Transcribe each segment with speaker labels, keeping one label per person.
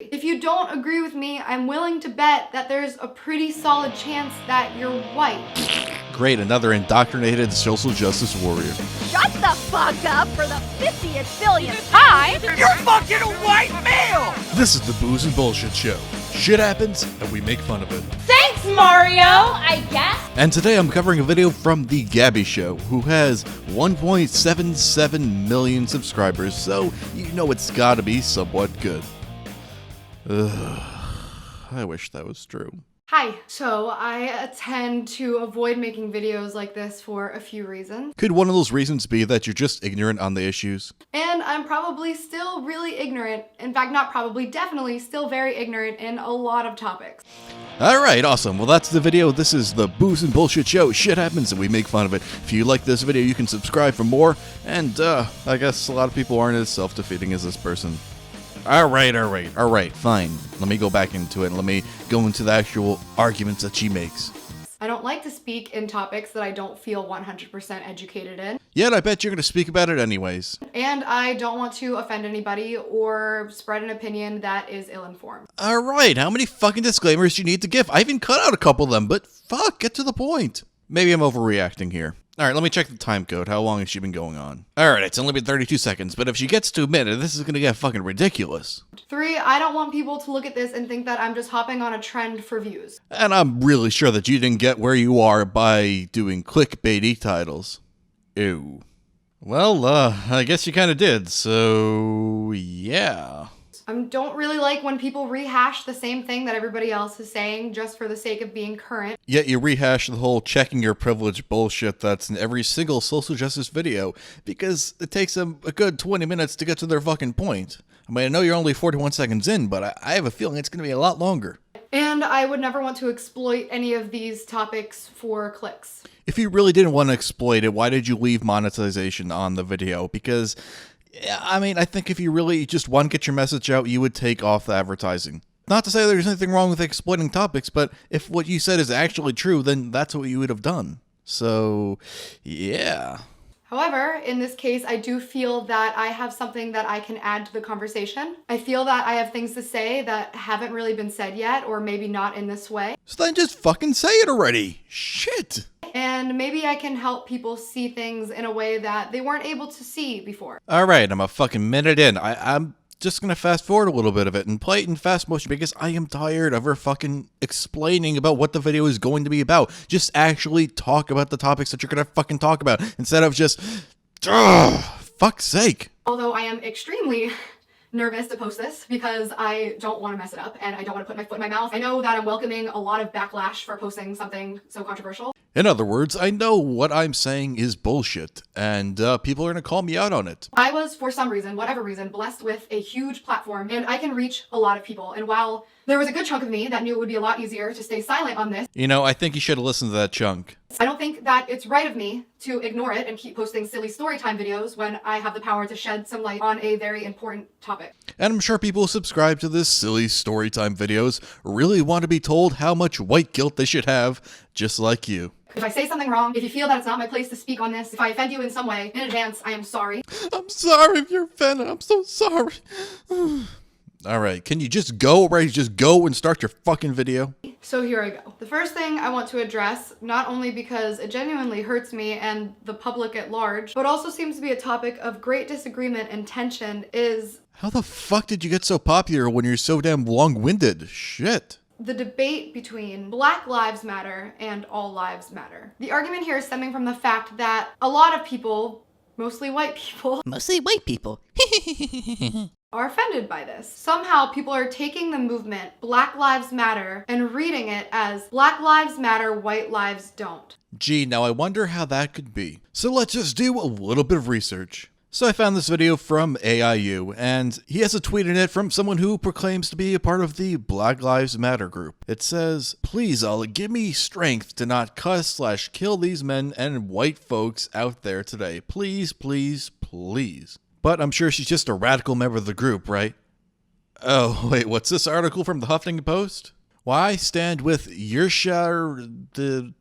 Speaker 1: If you don't agree with me, I'm willing to bet that there's a pretty solid chance that you're white.
Speaker 2: Great, another indoctrinated social justice warrior.
Speaker 3: Shut the fuck up for the 50th billionth time!
Speaker 4: You're fucking a white male!
Speaker 2: This is the Booze and Bullshit Show. Shit happens, and we make fun of it.
Speaker 3: Thanks, Mario, I guess.
Speaker 2: And today I'm covering a video from The Gabbie Show, who has 1.77 million subscribers, so you know it's gotta be somewhat good. I wish that was true.
Speaker 1: Hi. So I tend to avoid making videos like this for a few reasons.
Speaker 2: Could one of those reasons be that you're just ignorant on the issues?
Speaker 1: And I'm probably still really ignorant. In fact, not probably, definitely still very ignorant in a lot of topics.
Speaker 2: Alright, awesome. Well, that's the video. This is the Booze and Bullshit Show. Shit happens and we make fun of it. If you like this video, you can subscribe for more. And, I guess a lot of people aren't as self-defeating as this person. Alright, fine. Let me go back into it and let me go into the actual arguments that she makes.
Speaker 1: I don't like to speak in topics that I don't feel 100% educated in.
Speaker 2: Yet I bet you're going to speak about it anyways.
Speaker 1: And I don't want to offend anybody or spread an opinion that is ill-informed.
Speaker 2: Alright, how many fucking disclaimers do you need to give? I even cut out a couple of them, but fuck, get to the point. Maybe I'm overreacting here. Alright, let me check the time code. How long has she been going on? Alright, it's only been 32 seconds, but if she gets to a minute, this is gonna get fucking ridiculous.
Speaker 1: 3, I don't want people to look at this and think that I'm just hopping on a trend for views.
Speaker 2: And I'm really sure that you didn't get where you are by doing clickbaity titles. Ew. Well, I guess you kinda did, so yeah.
Speaker 1: I don't really like when people rehash the same thing that everybody else is saying just for the sake of being current.
Speaker 2: Yet you rehash the whole checking your privilege bullshit that's in every single social justice video because it takes them a good 20 minutes to get to their fucking point. I mean, I know you're only 41 seconds in, but I have a feeling it's going to be a lot longer.
Speaker 1: And I would never want to exploit any of these topics for clicks.
Speaker 2: If you really didn't want to exploit it, why did you leave monetization on the video? Because, I mean, I think if you really just want to get your message out, you would take off the advertising. Not to say there's anything wrong with exploiting topics, but if what you said is actually true, then that's what you would have done. So, yeah.
Speaker 1: However, in this case, I do feel that I have something that I can add to the conversation. I feel that I have things to say that haven't really been said yet, or maybe not in this way.
Speaker 2: So then just fucking say it already. Shit.
Speaker 1: And maybe I can help people see things in a way that they weren't able to see before.
Speaker 2: Alright, I'm a fucking minute in. I'm just gonna fast forward a little bit of it and play it in fast motion because I am tired of her fucking explaining about what the video is going to be about. Just actually talk about the topics that you're gonna fucking talk about instead of just, fuck's sake.
Speaker 1: Although I am extremely nervous to post this because I don't want to mess it up and I don't want to put my foot in my mouth. I know that I'm welcoming a lot of backlash for posting something so controversial.
Speaker 2: In other words, I know what I'm saying is bullshit, and people are going to call me out on it.
Speaker 1: I was, for some reason, whatever reason, blessed with a huge platform, and I can reach a lot of people. And while there was a good chunk of me that knew it would be a lot easier to stay silent on this,
Speaker 2: you know, I think you should have listened to that chunk.
Speaker 1: I don't think that it's right of me to ignore it and keep posting silly storytime videos when I have the power to shed some light on a very important topic.
Speaker 2: And I'm sure people who subscribe to this silly storytime videos really want to be told how much white guilt they should have, just like you.
Speaker 1: If I say something wrong, if you feel that it's not my place to speak on this, if I offend you in some way, in advance, I am sorry.
Speaker 2: I'm sorry if you're offended. I'm so sorry. Alright, can you just go, right? Just go and start your fucking video?
Speaker 1: So here I go. The first thing I want to address, not only because it genuinely hurts me and the public at large, but also seems to be a topic of great disagreement and tension, is...
Speaker 2: How the fuck did you get so popular when you're so damn long-winded? Shit.
Speaker 1: The debate between Black Lives Matter and All Lives Matter. The argument here is stemming from the fact that a lot of people, mostly white people, are offended by this. Somehow people are taking the movement Black Lives Matter and reading it as Black Lives Matter, White Lives Don't.
Speaker 2: Gee, now I wonder how that could be. So let's just do a little bit of research. So I found this video from AIU, and he has a tweet in it from someone who proclaims to be a part of the Black Lives Matter group. It says, "Please, Allah, give me strength to not cuss/kill these men and white folks out there today. Please, please, please." But I'm sure she's just a radical member of the group, right? Oh, wait, what's this article from the Huffington Post? Why stand with Yershar, the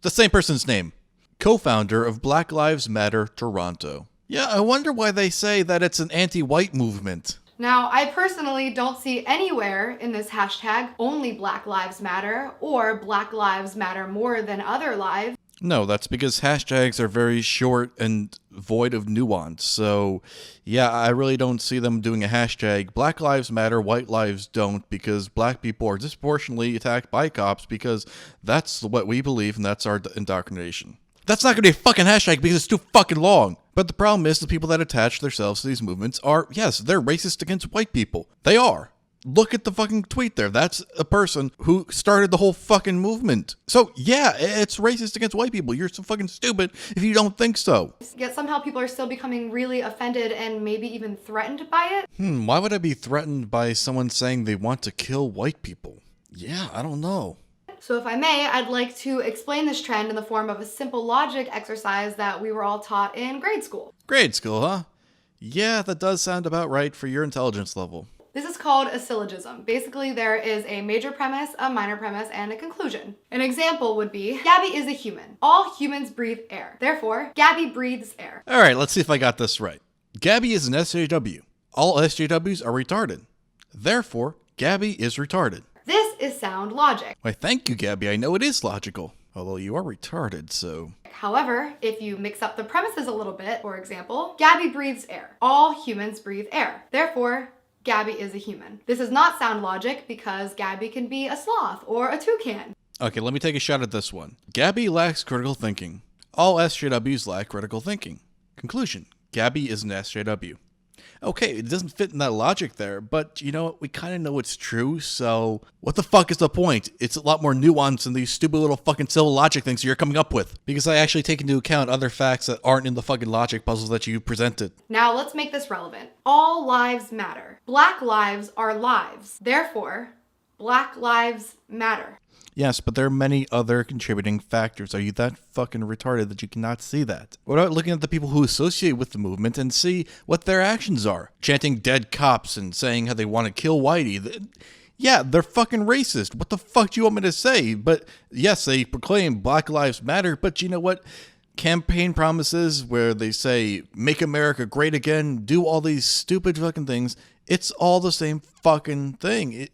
Speaker 2: same person's name. Co-founder of Black Lives Matter Toronto. Yeah, I wonder why they say that it's an anti-white movement.
Speaker 1: Now, I personally don't see anywhere in this hashtag only Black Lives Matter or Black Lives Matter more than other lives.
Speaker 2: No, that's because hashtags are very short and void of nuance. So, yeah, I really don't see them doing a hashtag Black Lives Matter, White Lives Don't, because black people are disproportionately attacked by cops because that's what we believe and that's our indoctrination. That's not going to be a fucking hashtag because it's too fucking long. But the problem is the people that attach themselves to these movements are, yes, they're racist against white people. They are. Look at the fucking tweet there. That's a person who started the whole fucking movement. So, yeah, it's racist against white people. You're so fucking stupid if you don't think so.
Speaker 1: Yet somehow people are still becoming really offended and maybe even threatened by it.
Speaker 2: Why would I be threatened by someone saying they want to kill white people? Yeah, I don't know.
Speaker 1: So if I may, I'd like to explain this trend in the form of a simple logic exercise that we were all taught in grade school.
Speaker 2: Grade school, huh? Yeah, that does sound about right for your intelligence level.
Speaker 1: This is called a syllogism. Basically, there is a major premise, a minor premise, and a conclusion. An example would be, Gabbie is a human. All humans breathe air. Therefore, Gabbie breathes air.
Speaker 2: All right, let's see if I got this right. Gabbie is an SJW. All SJWs are retarded. Therefore, Gabbie is retarded.
Speaker 1: This is sound logic.
Speaker 2: Why, thank you, Gabbie. I know it is logical. Although you are retarded, so...
Speaker 1: However, if you mix up the premises a little bit, for example, Gabbie breathes air. All humans breathe air. Therefore, Gabbie is a human. This is not sound logic because Gabbie can be a sloth or a toucan.
Speaker 2: Okay, let me take a shot at this one. Gabbie lacks critical thinking. All SJWs lack critical thinking. Conclusion. Gabbie is an SJW. Okay, it doesn't fit in that logic there, but you know what? We kind of know it's true, so what the fuck is the point? It's a lot more nuanced than these stupid little fucking silly logic things you're coming up with. Because I actually take into account other facts that aren't in the fucking logic puzzles that you presented.
Speaker 1: Now let's make this relevant. All lives matter. Black lives are lives. Therefore, Black Lives Matter.
Speaker 2: Yes, but there are many other contributing factors. Are you that fucking retarded that you cannot see that? What about looking at the people who associate with the movement and see what their actions are? Chanting dead cops and saying how they want to kill Whitey. Yeah, they're fucking racist. What the fuck do you want me to say? But yes, they proclaim Black Lives Matter, but you know what? Campaign promises where they say, make America great again, do all these stupid fucking things. It's all the same fucking thing.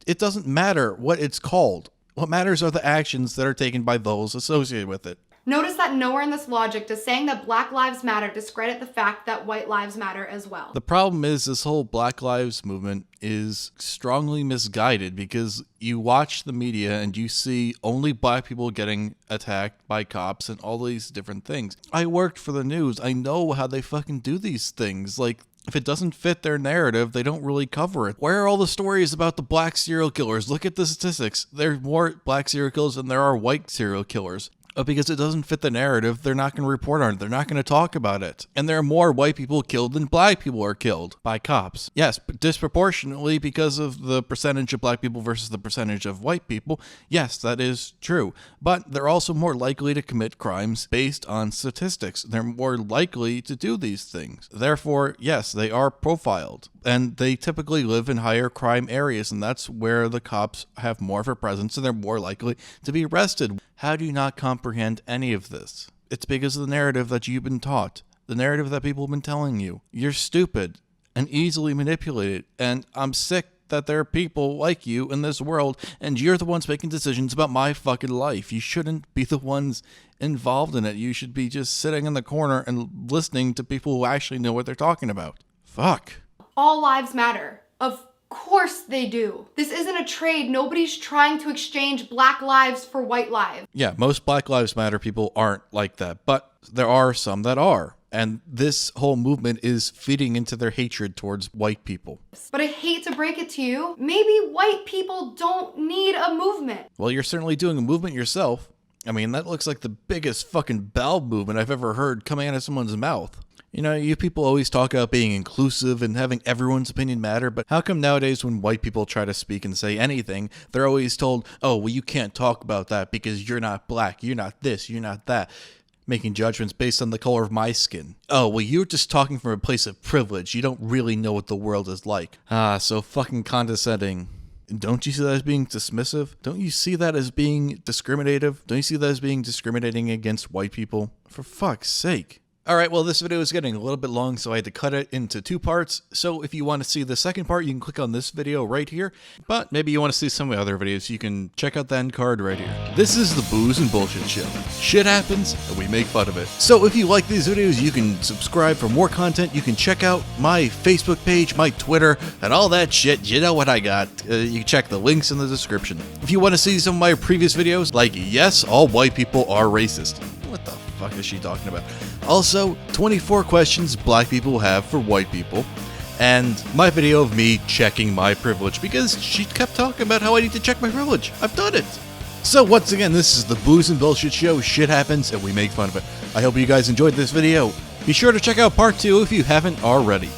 Speaker 2: It doesn't matter what it's called. What matters are the actions that are taken by those associated with it.
Speaker 1: Notice that nowhere in this logic does saying that Black Lives Matter discredit the fact that white lives matter as well.
Speaker 2: The problem is this whole Black Lives movement is strongly misguided because you watch the media and you see only black people getting attacked by cops and all these different things. I worked for the news. I know how they fucking do these things. Like, if it doesn't fit their narrative, they don't really cover it. Where are all the stories about the black serial killers? Look at the statistics. There are more black serial killers than there are white serial killers. Because it doesn't fit the narrative, they're not going to report on it. They're not going to talk about it. And there are more white people killed than black people are killed by cops. Yes, but disproportionately because of the percentage of black people versus the percentage of white people. Yes, that is true. But they're also more likely to commit crimes based on statistics. They're more likely to do these things. Therefore, yes, they are profiled. And they typically live in higher crime areas, and that's where the cops have more of a presence, and they're more likely to be arrested. How do you not comprehend any of this? It's because of the narrative that you've been taught, the narrative that people have been telling you. You're stupid and easily manipulated, and I'm sick that there are people like you in this world, and you're the ones making decisions about my fucking life. You shouldn't be the ones involved in it. You should be just sitting in the corner and listening to people who actually know what they're talking about. Fuck.
Speaker 1: All lives matter. Of course they do. This isn't a trade. Nobody's trying to exchange black lives for white lives.
Speaker 2: Yeah, most Black Lives Matter people aren't like that, but there are some that are. And this whole movement is feeding into their hatred towards white people.
Speaker 1: But I hate to break it to you, maybe white people don't need a movement.
Speaker 2: Well, you're certainly doing a movement yourself. I mean, that looks like the biggest fucking bowel movement I've ever heard coming out of someone's mouth. You know, you people always talk about being inclusive and having everyone's opinion matter, but how come nowadays when white people try to speak and say anything, they're always told, oh, well, you can't talk about that because you're not black, you're not this, you're not that, making judgments based on the color of my skin. Oh, well, you're just talking from a place of privilege. You don't really know what the world is like. So fucking condescending. Don't you see that as being dismissive? Don't you see that as being discriminative? Don't you see that as being discriminating against white people? For fuck's sake. Alright, well this video is getting a little bit long, so I had to cut it into 2 parts. So if you want to see the second part, you can click on this video right here. But maybe you want to see some of my other videos, you can check out the end card right here. This is the Booze and Bullshit Show. Shit happens, and we make fun of it. So if you like these videos, you can subscribe for more content. You can check out my Facebook page, my Twitter, and all that shit. You know what I got. You can check the links in the description. If you want to see some of my previous videos, like yes, all white people are racist. What the fuck is she talking about? Also, 24 questions black people have for white people, and my video of me checking my privilege, because she kept talking about how I need to check my privilege. I've done it. So once again, this is the Booze and Bullshit Show. Shit happens, and we make fun of it. I hope you guys enjoyed this video. Be sure to check out part 2 if you haven't already.